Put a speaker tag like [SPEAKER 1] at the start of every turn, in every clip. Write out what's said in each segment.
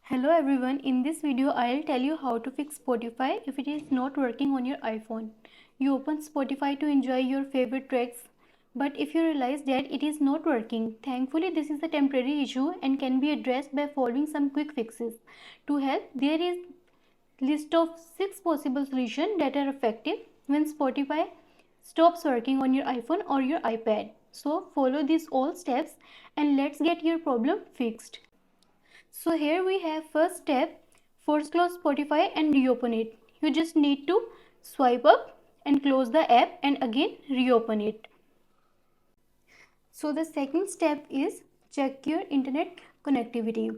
[SPEAKER 1] Hello everyone, in this video I'll tell you how to fix Spotify if it is not working on your iPhone. You open Spotify to enjoy your favorite tracks, but if you realize that it is not working, thankfully this is a temporary issue and can be addressed by following some quick fixes. To help, there is list of 6 possible solutions that are effective when Spotify stops working on your iPhone or your iPad. So follow these all steps and let's get your problem fixed. So here we have first step, force close Spotify and reopen it. You just need to swipe up and close the app and again reopen it. So the second step is check your internet connectivity.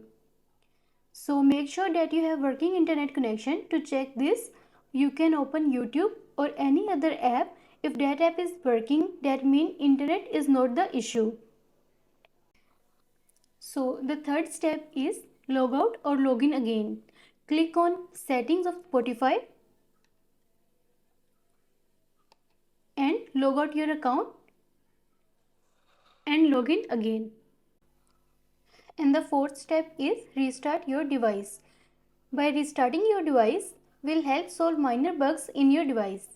[SPEAKER 1] So make sure that you have working internet connection. To check this, you can open YouTube or any other app. If that app is working, that means internet is not the issue. So the third step is log out or log in again. Click on settings of Spotify and log out your account and log in again. And the fourth step is restart your device. By restarting your device will help solve minor bugs in your device.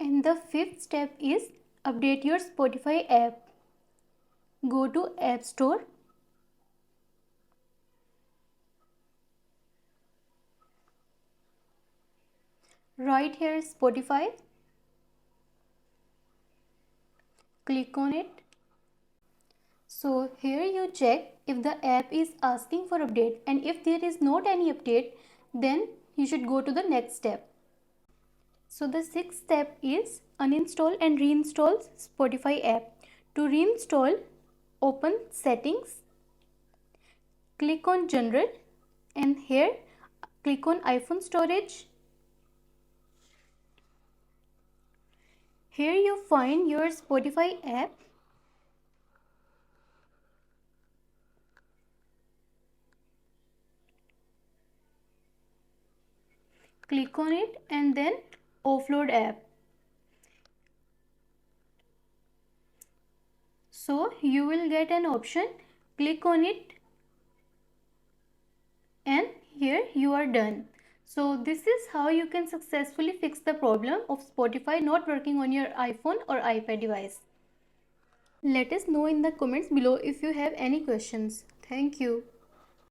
[SPEAKER 1] And the fifth step is update your Spotify app. Go to App Store. Right here Spotify. Click on it. So here you check if the app is asking for update, and if there is not any update, then you should go to the next step. So the sixth step is uninstall and reinstall Spotify app. To reinstall, open settings, click on general and here click on iPhone storage. Here you find your Spotify app. Click on it and then offload app. So you will get an option, click on it and here you are done. So this is how you can successfully fix the problem of Spotify not working on your iPhone or iPad device. Let us know in the comments below if you have any questions. Thank you.